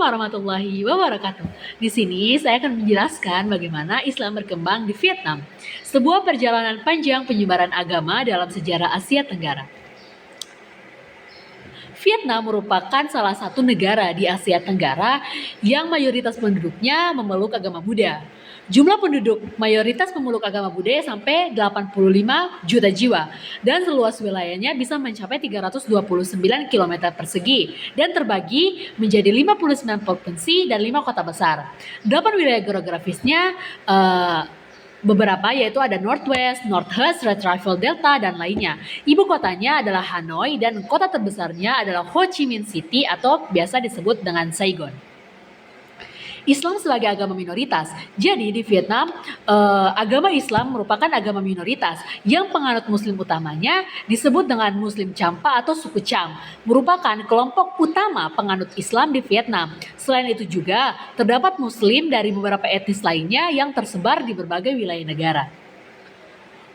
warahmatullahi wabarakatuh. Di sini saya akan menjelaskan bagaimana Islam berkembang di Vietnam, sebuah perjalanan panjang penyebaran agama dalam sejarah Asia Tenggara. Vietnam merupakan salah satu negara di Asia Tenggara yang mayoritas penduduknya memeluk agama Buddha. Jumlah penduduk mayoritas pemeluk agama Buddha sampai 85 juta jiwa dan seluas wilayahnya bisa mencapai 329 km persegi dan terbagi menjadi 59 provinsi dan 5 kota besar. 8 wilayah geografisnya beberapa yaitu ada Northwest, Northeast, Red Rifle Delta, dan lainnya. Ibu kotanya adalah Hanoi dan kota terbesarnya adalah Ho Chi Minh City atau biasa disebut dengan Saigon. Islam sebagai agama minoritas. Jadi di Vietnam, agama Islam merupakan agama minoritas yang penganut Muslim utamanya disebut dengan Muslim Champa atau suku Cham, merupakan kelompok utama penganut Islam di Vietnam. Selain itu juga terdapat Muslim dari beberapa etnis lainnya yang tersebar di berbagai wilayah negara.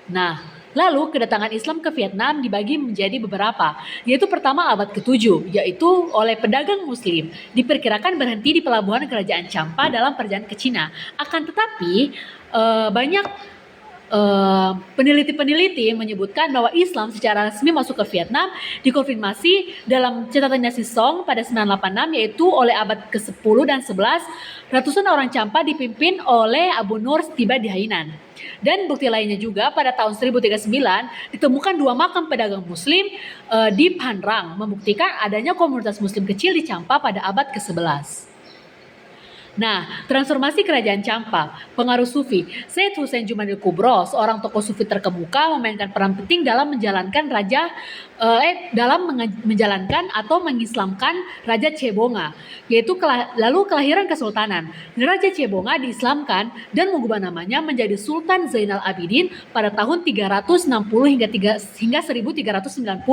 Nah, lalu kedatangan Islam ke Vietnam dibagi menjadi beberapa, yaitu pertama abad ke-7, yaitu oleh pedagang Muslim, diperkirakan berhenti di pelabuhan kerajaan Champa dalam perjalanan ke Cina. Akan tetapi banyak peneliti-peneliti menyebutkan bahwa Islam secara resmi masuk ke Vietnam dikonfirmasi dalam catatannya Si Song pada 986, yaitu oleh abad ke-10 dan 11, ratusan orang Champa dipimpin oleh Abu Nur tiba di Hainan. Dan bukti lainnya juga pada tahun 1039 ditemukan 2 makam pedagang Muslim di Phan Rang, membuktikan adanya komunitas Muslim kecil di Champa pada abad ke-11. Nah, transformasi kerajaan Champa, pengaruh Sufi. Syed Hussein Jumanil Kubro, seorang tokoh Sufi terkemuka, memainkan peran penting dalam menjalankan menjalankan atau mengislamkan Raja Cebonga, yaitu lalu kelahiran kesultanan. Raja Cebonga diislamkan dan mengubah namanya menjadi Sultan Zainal Abidin pada tahun 360 hingga 1390,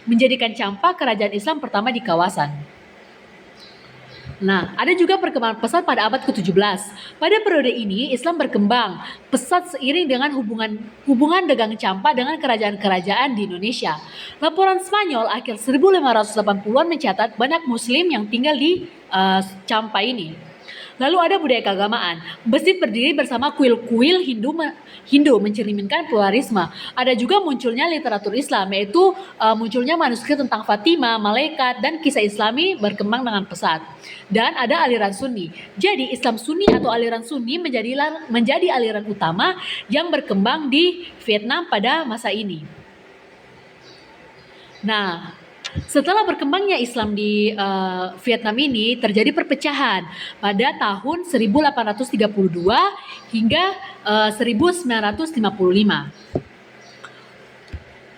menjadikan Champa kerajaan Islam pertama di kawasan. Nah, ada juga perkembangan pesat pada abad ke-17. Pada periode ini, Islam berkembang pesat seiring dengan hubungan dagang Champa dengan kerajaan-kerajaan di Indonesia. Laporan Spanyol akhir 1580-an mencatat banyak Muslim yang tinggal di Champa ini. Lalu ada budaya keagamaan. Masjid berdiri bersama kuil-kuil Hindu mencerminkan pluralisme. Ada juga munculnya literatur Islam, yaitu munculnya manuskrip tentang Fatimah, malaikat, dan kisah Islami berkembang dengan pesat. Dan ada aliran Sunni. Jadi Islam Sunni atau aliran Sunni menjadi aliran utama yang berkembang di Vietnam pada masa ini. Nah, setelah berkembangnya Islam di Vietnam ini terjadi perpecahan pada tahun 1832 hingga 1955.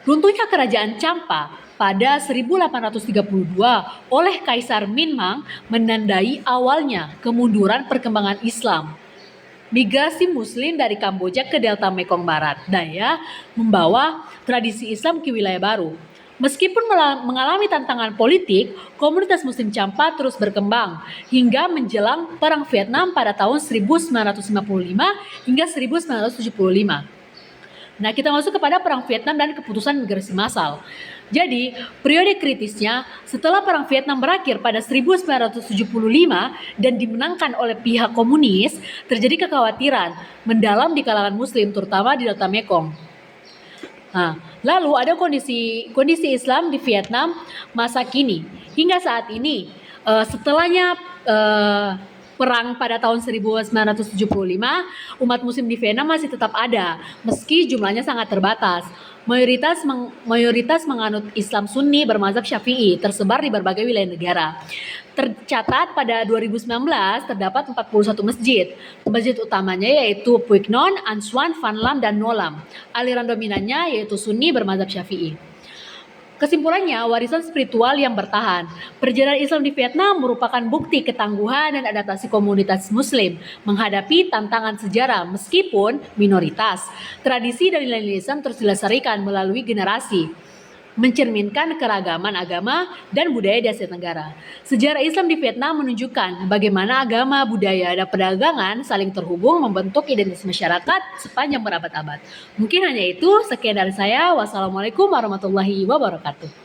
Runtuhnya kerajaan Champa pada 1832 oleh Kaisar Minh Mang menandai awalnya kemunduran perkembangan Islam. Migrasi Muslim dari Kamboja ke Delta Mekong Barat Daya membawa tradisi Islam ke wilayah baru. Meskipun mengalami tantangan politik, komunitas Muslim Champa terus berkembang hingga menjelang Perang Vietnam pada tahun 1955 hingga 1975. Nah, kita masuk kepada Perang Vietnam dan keputusan migrasi massal. Jadi, periode kritisnya setelah Perang Vietnam berakhir pada 1975 dan dimenangkan oleh pihak komunis, terjadi kekhawatiran mendalam di kalangan Muslim, terutama di Delta Mekong. Nah, lalu ada kondisi Islam di Vietnam masa kini. Hingga saat ini, setelahnya perang pada tahun 1975, umat Muslim di Vietnam masih tetap ada, meski jumlahnya sangat terbatas. Mayoritas menganut Islam Sunni bermazhab Syafi'i, tersebar di berbagai wilayah negara. Tercatat pada 2019 terdapat 41 masjid. Masjid utamanya yaitu Puig Non, An Suan, Van Lam, dan Nolam. Aliran dominannya yaitu Sunni bermazhab Syafi'i. Kesimpulannya, warisan spiritual yang bertahan. Perjalanan Islam di Vietnam merupakan bukti ketangguhan dan adaptasi komunitas Muslim menghadapi tantangan sejarah meskipun minoritas. Tradisi dan nilai-nilai Islam terus dilestarikan melalui generasi, mencerminkan keragaman agama dan budaya di Asia Tenggara. Sejarah Islam di Vietnam menunjukkan bagaimana agama, budaya, dan perdagangan saling terhubung membentuk identitas masyarakat sepanjang berabad-abad. Mungkin hanya itu, sekian dari saya. Wassalamualaikum warahmatullahi wabarakatuh.